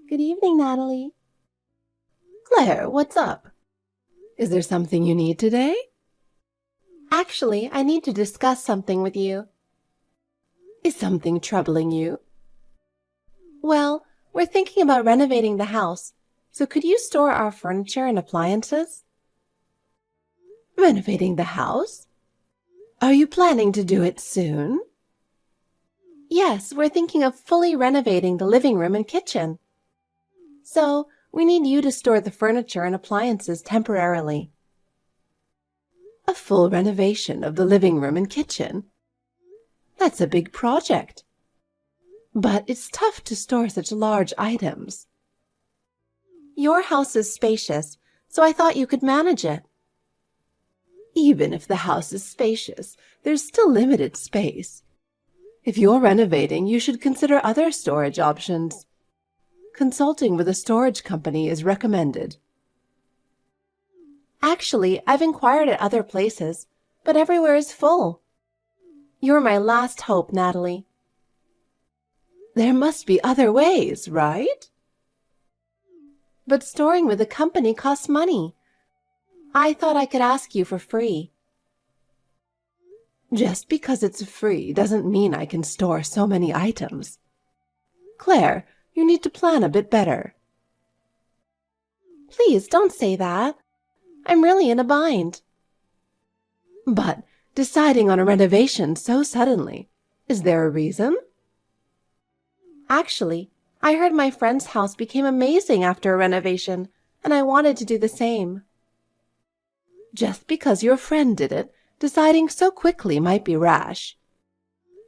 Good evening, Natalie. Claire, what's up? Is there something you need today? Actually, I need to discuss something with you. Is something troubling you? Well, we're thinking about renovating the house, so could you store our furniture and appliances? Renovating the house? Are you planning to do it soon? Yes, we're thinking of fully renovating the living room and kitchen. So, we need you to store the furniture and appliances temporarily. A full renovation of the living room and kitchen? That's a big project. But it's tough to store such large items. Your house is spacious, so I thought you could manage it. Even if the house is spacious, there's still limited space. If you're renovating, you should consider other storage options. Consulting with a storage company is recommended. Actually, I've inquired at other places, but everywhere is full. You're my last hope, Natalie. There must be other ways, right? But storing with a company costs money. I thought I could ask you for free. Just because it's free doesn't mean I can store so many items. Claire, you need to plan a bit better. Please don't say that. I'm really in a bind. But deciding on a renovation so suddenly, is there a reason? Actually, I heard my friend's house became amazing after a renovation, and I wanted to do the same. Just because your friend did it, deciding so quickly might be rash.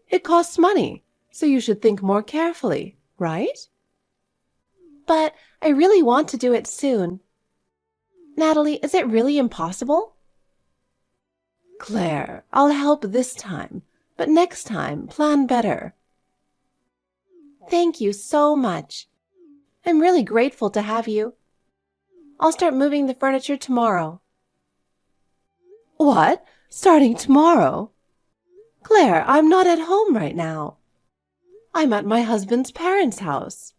It costs money, so you should think more carefully, right? But I really want to do it soon. Natalie, is it really impossible? Claire, I'll help this time, but next time, plan better. Thank you so much. I'm really grateful to have you. I'll start moving the furniture tomorrow. What? Starting tomorrow? Claire, I'm not at home right now. I'm at my husband's parents' house.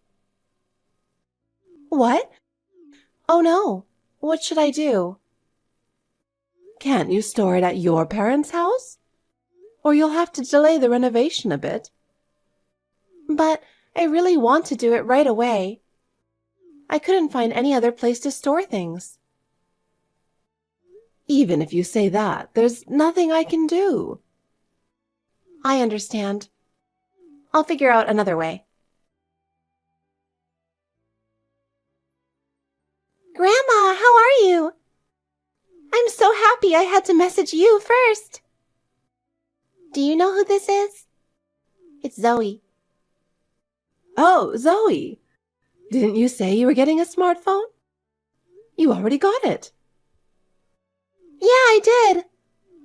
What? Oh no. What should I do? Can't you store it at your parents' house? Or you'll have to delay the renovation a bit. But I really want to do it right away. I couldn't find any other place to store things. Even if you say that, there's nothing I can do. I understand. I'll figure out another way. Grandma, how are you? I'm so happy I had to message you first. Do you know who this is? It's Zoe. Oh, Zoe! Didn't you say you were getting a smartphone? You already got it. Yeah, I did.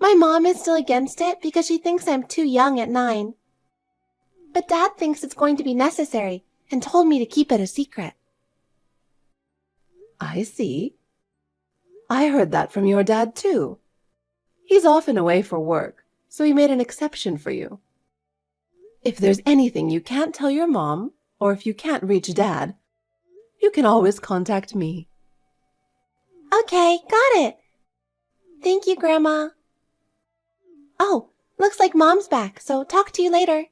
My mom is still against it because she thinks I'm too young at 9. But Dad thinks it's going to be necessary and told me to keep it a secret. I see. I heard that from your dad, too. He's often away for work, so he made an exception for you. If there's anything you can't tell your mom, or if you can't reach Dad, you can always contact me. Okay, got it. Thank you, Grandma. Oh, looks like Mom's back, so talk to you later.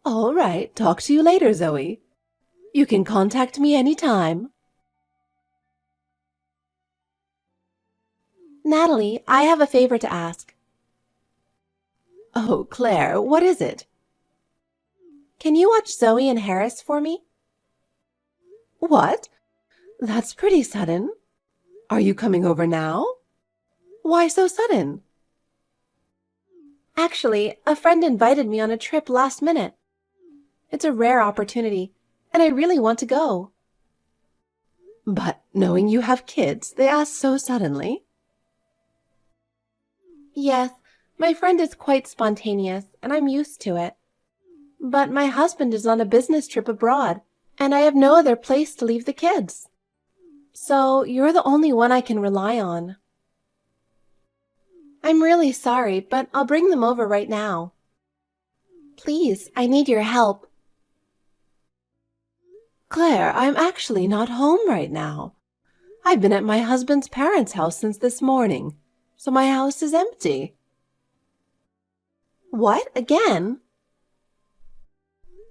All right, talk to you later, Zoe. You can contact me anytime. Natalie, I have a favor to ask. Oh, Claire, what is it? Can you watch Zoe and Harris for me? What? That's pretty sudden. Are you coming over now? Why so sudden? Actually, a friend invited me on a trip last minute. It's a rare opportunity, and I really want to go. But knowing you have kids, they ask so suddenly. Yes, my friend is quite spontaneous, and I'm used to it. But my husband is on a business trip abroad, and I have no other place to leave the kids. So you're the only one I can rely on. I'm really sorry, but I'll bring them over right now. Please, I need your help. Claire, I'm actually not home right now. I've been at my husband's parents' house since this morning, so my house is empty. What, again?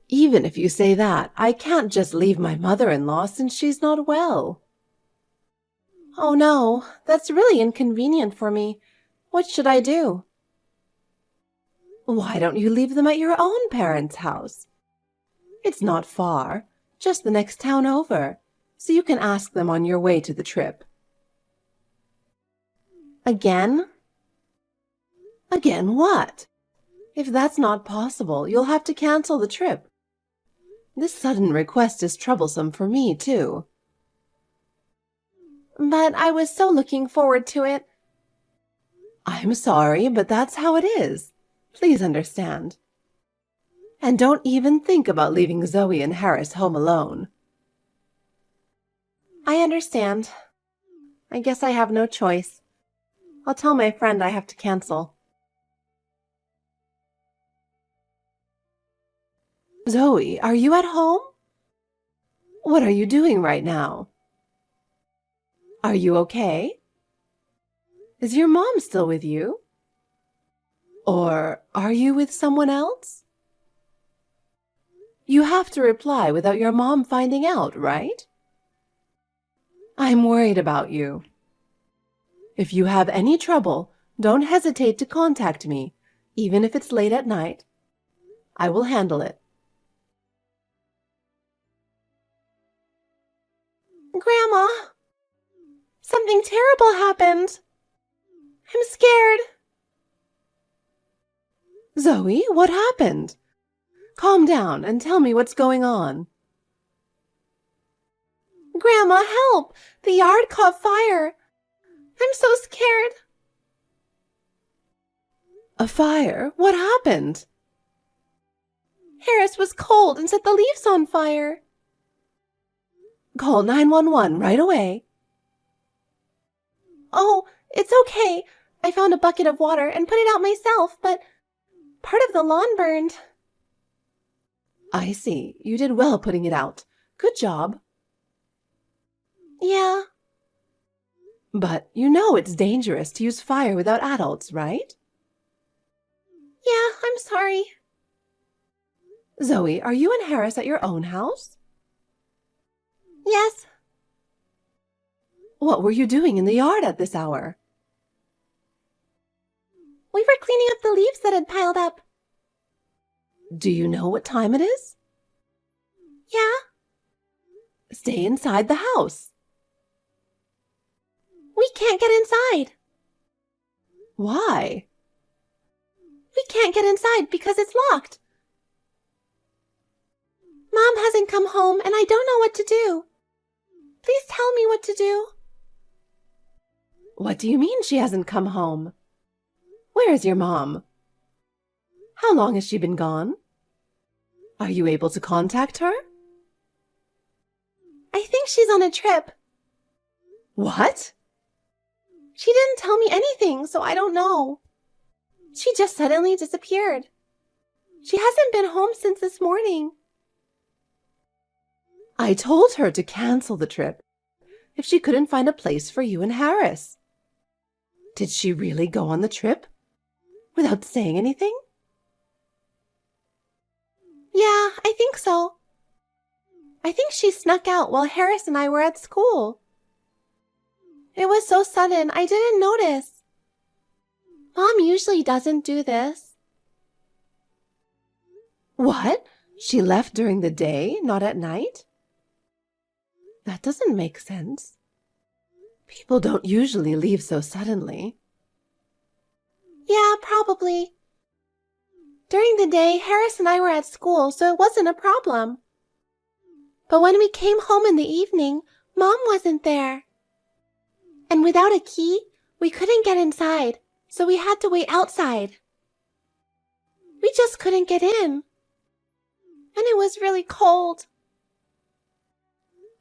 Even if you say that, I can't just leave my mother-in-law since she's not well. Oh no, that's really inconvenient for me. What should I do? Why don't you leave them at your own parents' house? It's not far, just the next town over, so you can ask them on your way to the trip. Again? Again what? If that's not possible, you'll have to cancel the trip. This sudden request is troublesome for me, too. But I was so looking forward to it. I'm sorry, but that's how it is. Please understand. And don't even think about leaving Zoe and Harris home alone. I understand. I guess I have no choice. I'll tell my friend I have to cancel. Zoe, are you at home? What are you doing right now? Are you okay? Is your mom still with you? Or are you with someone else? You have to reply without your mom finding out, right? I'm worried about you. If you have any trouble, don't hesitate to contact me, even if it's late at night. I will handle it. Grandma! Something terrible happened. I'm scared. Zoe, what happened? Calm down and tell me what's going on. Grandma, help! The yard caught fire. I'm so scared. A fire? What happened? Harris was cold and set the leaves on fire. Call 911 right away. Oh, it's okay. I found a bucket of water and put it out myself, but part of the lawn burned. I see. You did well putting it out. Good job. Yeah. But you know it's dangerous to use fire without adults, right? Yeah, I'm sorry. Zoe, are you and Harris at your own house? Yes. What were you doing in the yard at this hour? We were cleaning up the leaves that had piled up. Do you know what time it is? Yeah. Stay inside the house. We can't get inside. Why? We can't get inside because it's locked. Mom hasn't come home and I don't know what to do. Please tell me what to do. What do you mean she hasn't come home? Where is your mom? How long has she been gone? Are you able to contact her? I think she's on a trip. What? She didn't tell me anything, so I don't know. She just suddenly disappeared. She hasn't been home since this morning. I told her to cancel the trip if she couldn't find a place for you and Harris. Did she really go on the trip without saying anything? Yeah, I think so. I think she snuck out while Harris and I were at school. It was so sudden, I didn't notice. Mom usually doesn't do this. What? She left during the day, not at night? That doesn't make sense. People don't usually leave so suddenly. Yeah, probably. During the day, Harris and I were at school, so it wasn't a problem. But when we came home in the evening, Mom wasn't there. And without a key, we couldn't get inside, so we had to wait outside. We just couldn't get in. And it was really cold.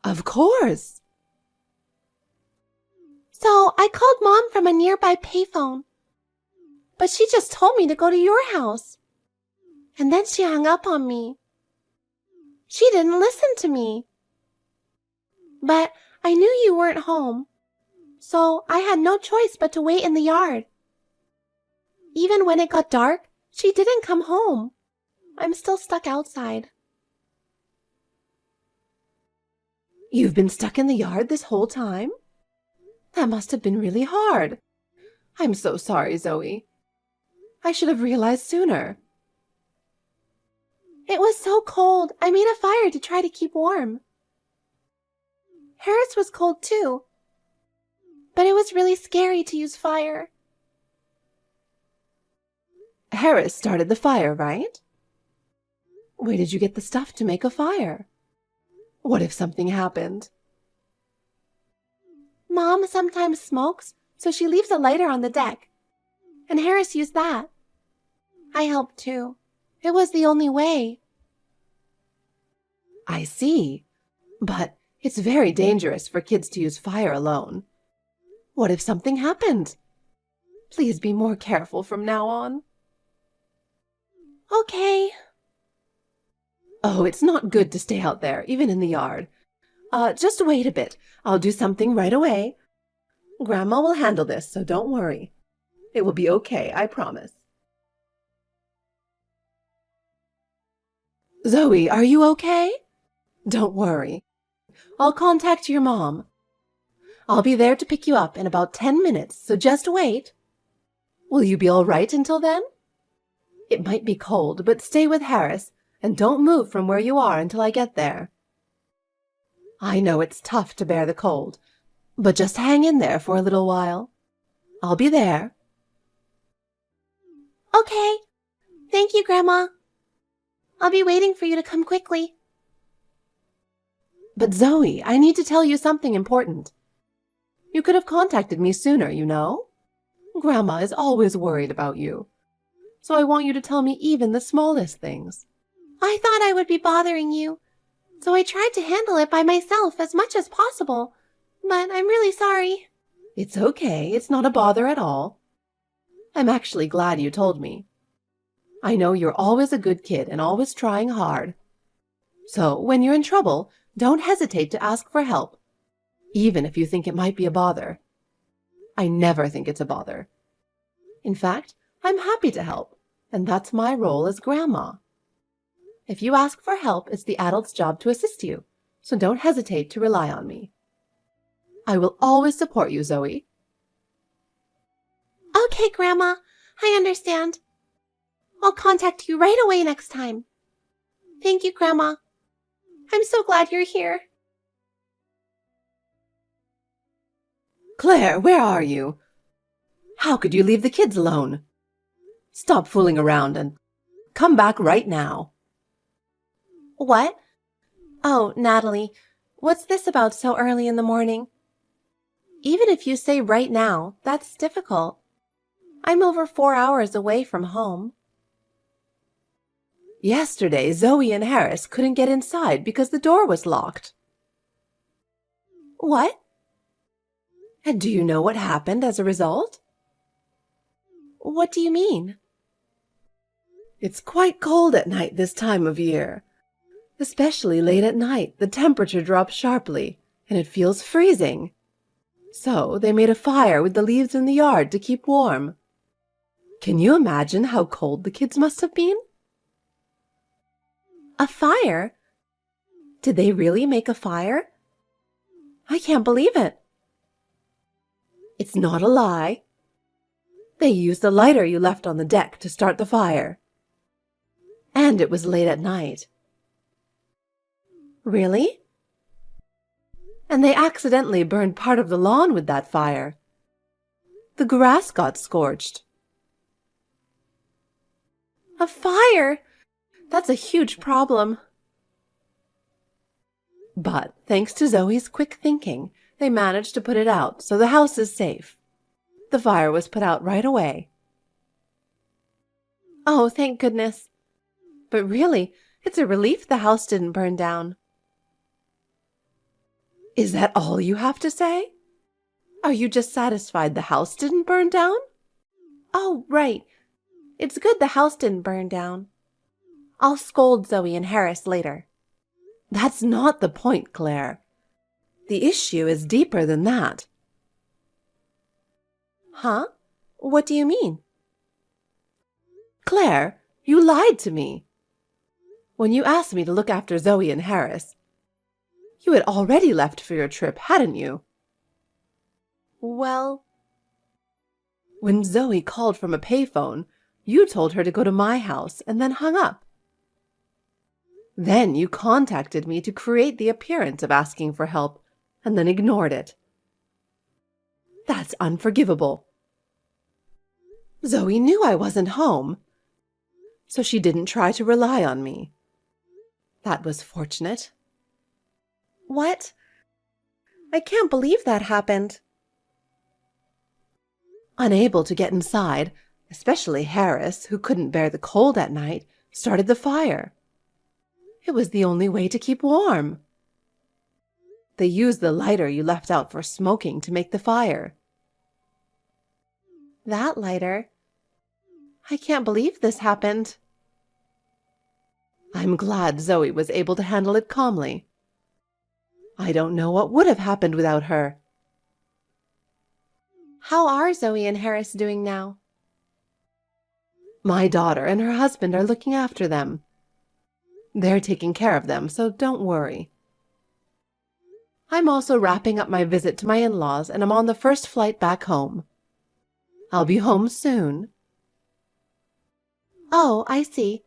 Of course. So I called Mom from a nearby payphone. But she just told me to go to your house. And then she hung up on me. She didn't listen to me. But I knew you weren't home, so I had no choice but to wait in the yard. Even when it got dark, she didn't come home. I'm still stuck outside. You've been stuck in the yard this whole time? That must have been really hard. I'm so sorry, Zoe. I should have realized sooner. It was so cold, I made a fire to try to keep warm. Harris was cold too, but it was really scary to use fire. Harris started the fire, right? Where did you get the stuff to make a fire? What if something happened? Mom sometimes smokes, so she leaves a lighter on the deck, and Harris used that. I helped too. It was the only way. I see, but it's very dangerous for kids to use fire alone. What if something happened? Please be more careful from now on. Okay. Oh, it's not good to stay out there, even in the yard. Just wait a bit. I'll do something right away. Grandma will handle this, so don't worry. It will be okay, I promise. Zoe, are you okay? Don't worry. I'll contact your mom. I'll be there to pick you up in about 10 minutes, so just wait. Will you be all right until then? It might be cold, but stay with Harris and don't move from where you are until I get there. I know it's tough to bear the cold, but just hang in there for a little while. I'll be there. Okay. Thank you, Grandma. I'll be waiting for you to come quickly. But Zoe, I need to tell you something important. You could have contacted me sooner, you know. Grandma is always worried about you, so I want you to tell me even the smallest things. I thought I would be bothering you, so I tried to handle it by myself as much as possible, but I'm really sorry. It's okay, it's not a bother at all. I'm actually glad you told me. I know you're always a good kid and always trying hard. So, when you're in trouble, don't hesitate to ask for help, even if you think it might be a bother. I never think it's a bother. In fact, I'm happy to help, and that's my role as Grandma. If you ask for help, it's the adult's job to assist you, so don't hesitate to rely on me. I will always support you, Zoe. Okay, Grandma, I understand. I'll contact you right away next time. Thank you, Grandma. I'm so glad you're here. Claire, where are you? How could you leave the kids alone? Stop fooling around and come back right now. What? Oh, Natalie, what's this about so early in the morning? Even if you say right now, that's difficult. I'm over 4 hours away from home. Yesterday, Zoe and Harris couldn't get inside because the door was locked. What? And do you know what happened as a result? What do you mean? It's quite cold at night this time of year. Especially late at night, the temperature drops sharply, and it feels freezing. So they made a fire with the leaves in the yard to keep warm. Can you imagine how cold the kids must have been? A fire? Did they really make a fire? I can't believe it. It's not a lie. They used the lighter you left on the deck to start the fire. And it was late at night. Really? And they accidentally burned part of the lawn with that fire. The grass got scorched. A fire? That's a huge problem. But thanks to Zoe's quick thinking, they managed to put it out, so the house is safe. The fire was put out right away. Oh, thank goodness. But really, it's a relief the house didn't burn down. Is that all you have to say? Are you just satisfied the house didn't burn down? Oh, right. It's good the house didn't burn down. I'll scold Zoe and Harris later. That's not the point, Claire. The issue is deeper than that. Huh? What do you mean? Claire, you lied to me. When you asked me to look after Zoe and Harris, you had already left for your trip, hadn't you? Well, when Zoe called from a payphone, you told her to go to my house and then hung up. Then you contacted me to create the appearance of asking for help and then ignored it. That's unforgivable. Zoe knew I wasn't home, so she didn't try to rely on me. That was fortunate. what? I can't believe that happened. Unable to get inside, especially Harris, who couldn't bear the cold at night, started the fire. It was the only way to keep warm. They used the lighter you left out for smoking to make the fire. That lighter? I can't believe this happened. I'm glad Zoe was able to handle it calmly. I don't know what would have happened without her. How are Zoe and Harris doing now? My daughter and her husband are looking after them. They're taking care of them, so don't worry. I'm also wrapping up my visit to my in-laws, and I'm on the first flight back home. I'll be home soon. Oh, I see.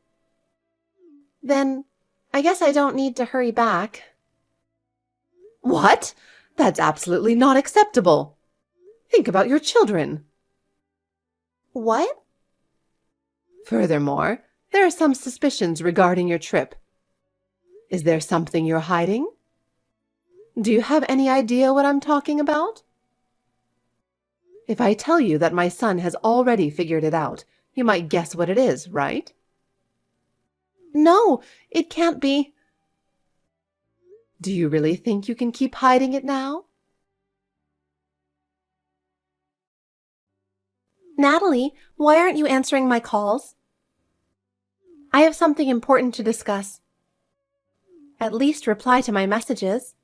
Then, I guess I don't need to hurry back. What? That's absolutely not acceptable. Think about your children. What? Furthermore, there are some suspicions regarding your trip. Is there something you're hiding? Do you have any idea what I'm talking about? If I tell you that my son has already figured it out, you might guess what it is, right? No, it can't be. Do you really think you can keep hiding it now? Natalie, why aren't you answering my calls? I have something important to discuss. At least reply to my messages.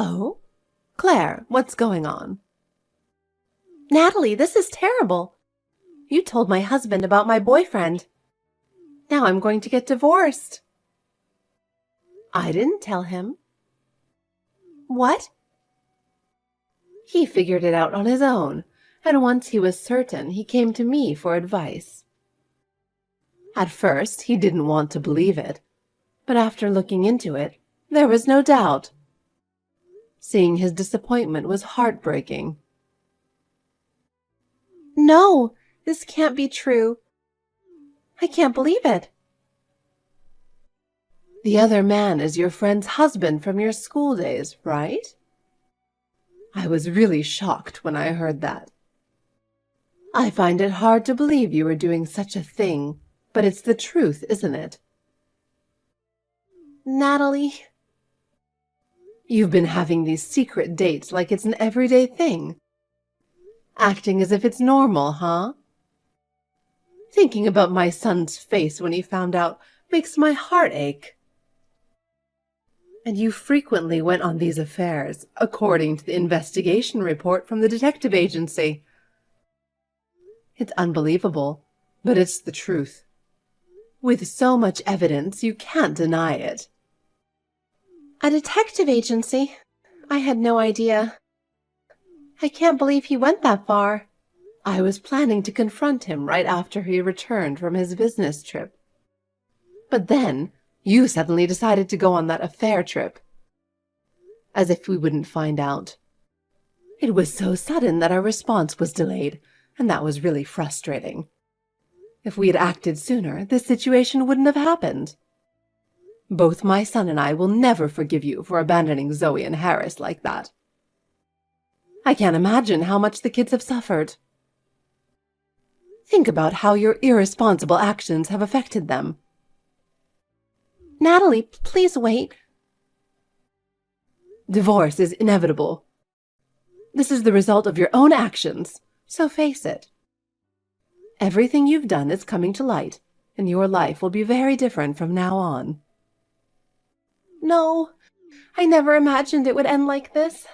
Oh? Claire, what's going on? Natalie, this is terrible. You told my husband about my boyfriend. Now I'm going to get divorced. I didn't tell him. What? He figured it out on his own, and once he was certain, he came to me for advice. At first, he didn't want to believe it, but after looking into it, there was no doubt. Seeing his disappointment was heartbreaking. No, this can't be true. I can't believe it. The other man is your friend's husband from your school days, right? I was really shocked when I heard that. I find it hard to believe you were doing such a thing, but it's the truth, isn't it? Natalie. You've been having these secret dates like it's an everyday thing. Acting as if it's normal, huh? Thinking about my son's face when he found out makes my heart ache. And you frequently went on these affairs, according to the investigation report from the detective agency. It's unbelievable, but it's the truth. With so much evidence, you can't deny it. A detective agency? I had no idea. I can't believe he went that far. I was planning to confront him right after he returned from his business trip. But then, you suddenly decided to go on that affair trip. As if we wouldn't find out. It was so sudden that our response was delayed, and that was really frustrating. If we had acted sooner, this situation wouldn't have happened. Both my son and I will never forgive you for abandoning Zoe and Harris like that. I can't imagine how much the kids have suffered. Think about how your irresponsible actions have affected them. Natalie, please wait. Divorce is inevitable. This is the result of your own actions, so face it. Everything you've done is coming to light, and your life will be very different from now on. No, I never imagined it would end like this.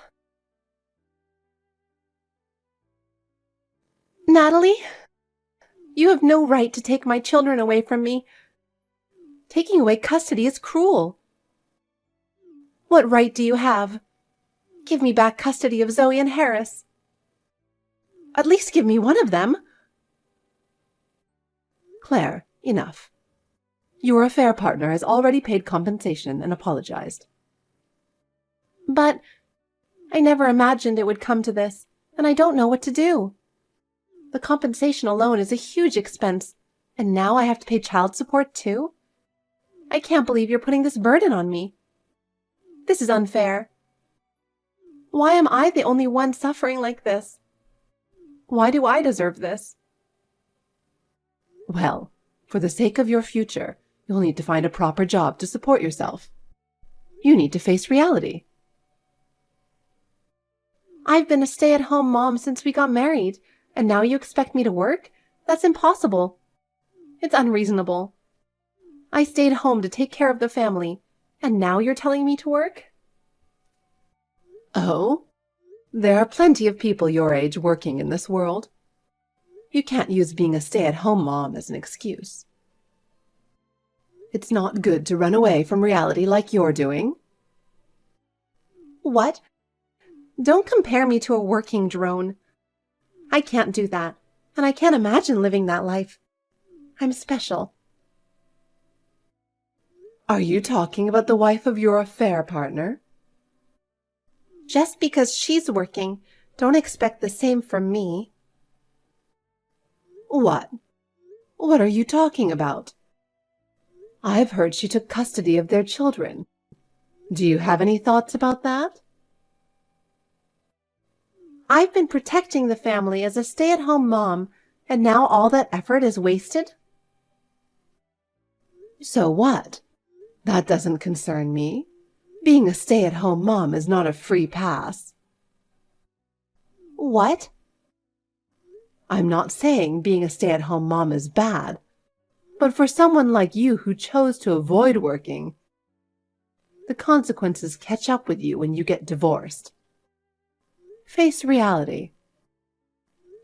Natalie, you have no right to take my children away from me. Taking away custody is cruel. What right do you have? Give me back custody of Zoe and Harris. At least give me one of them. Claire, enough. Your affair partner has already paid compensation and apologized. But I never imagined it would come to this, and I don't know what to do. The compensation alone is a huge expense, and now I have to pay child support too? I can't believe you're putting this burden on me. This is unfair. Why am I the only one suffering like this? Why do I deserve this? Well, for the sake of your future, you'll need to find a proper job to support yourself. You need to face reality. I've been a stay-at-home mom since we got married, and now you expect me to work? That's impossible. It's unreasonable. I stayed home to take care of the family, and now you're telling me to work? Oh? There are plenty of people your age working in this world. You can't use being a stay-at-home mom as an excuse. It's not good to run away from reality like you're doing. What? Don't compare me to a working drone. I can't do that, and I can't imagine living that life. I'm special. Are you talking about the wife of your affair partner? Just because she's working, don't expect the same from me. What? What are you talking about? I've heard she took custody of their children. Do you have any thoughts about that? I've been protecting the family as a stay-at-home mom, and now all that effort is wasted? So what? That doesn't concern me. Being a stay-at-home mom is not a free pass. What? I'm not saying being a stay-at-home mom is bad, but for someone like you who chose to avoid working, the consequences catch up with you when you get divorced. Face reality.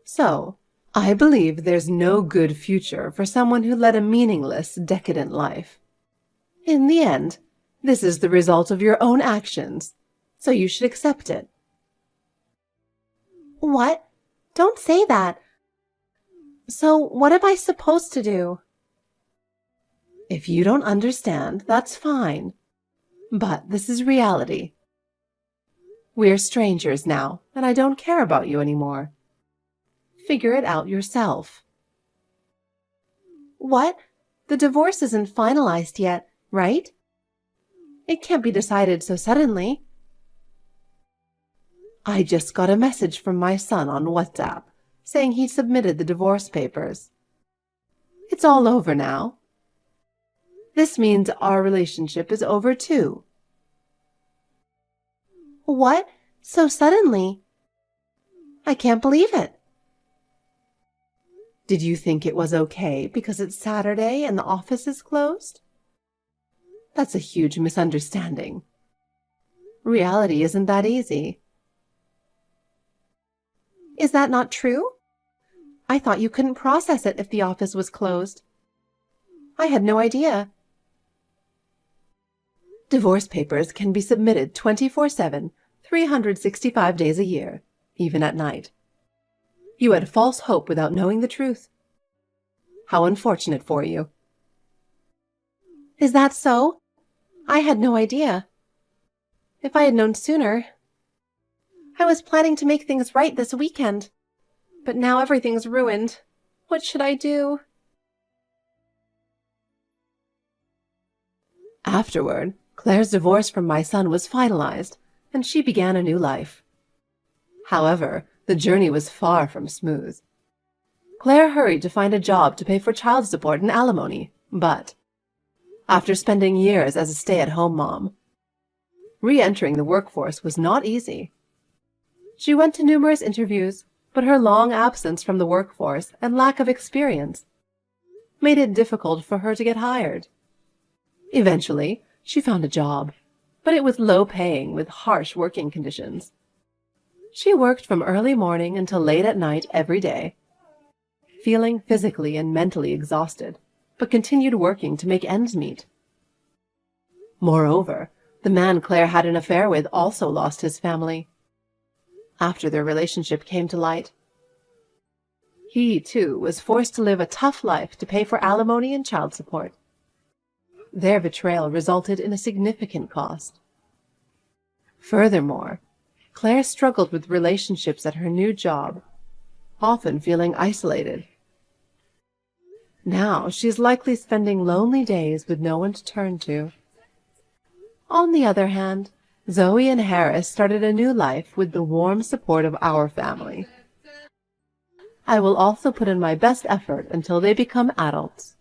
So, I believe there's no good future for someone who led a meaningless, decadent life. In the end, this is the result of your own actions, so you should accept it. What? Don't say that. So what am I supposed to do? If you don't understand, that's fine. But this is reality. We're strangers now, and I don't care about you anymore. Figure it out yourself. What? The divorce isn't finalized yet, right? It can't be decided so suddenly. I just got a message from my son on WhatsApp saying he submitted the divorce papers. It's all over now. This means our relationship is over too. What? So suddenly? I can't believe it. Did you think it was okay because it's Saturday and the office is closed? That's a huge misunderstanding. Reality isn't that easy. Is that not true? I thought you couldn't process it if the office was closed. I had no idea. Divorce papers can be submitted 24/7, 365 days a year, even at night. You had false hope without knowing the truth. How unfortunate for you. Is that so? I had no idea. If I had known sooner. I was planning to make things right this weekend, but now everything's ruined. What should I do? Afterward, Claire's divorce from my son was finalized, and she began a new life. However, the journey was far from smooth. Claire hurried to find a job to pay for child support and alimony, but after spending years as a stay-at-home mom, re-entering the workforce was not easy. She went to numerous interviews, but her long absence from the workforce and lack of experience made it difficult for her to get hired. Eventually, she found a job, but it was low-paying with harsh working conditions. She worked from early morning until late at night every day, feeling physically and mentally exhausted, but continued working to make ends meet. Moreover, the man Claire had an affair with also lost his family after their relationship came to light. He, too, was forced to live a tough life to pay for alimony and child support. Their betrayal resulted in a significant cost. Furthermore, Claire struggled with relationships at her new job, often feeling isolated. Now she is likely spending lonely days with no one to turn to. On the other hand, Zoe and Harris started a new life with the warm support of our family. I will also put in my best effort until they become adults.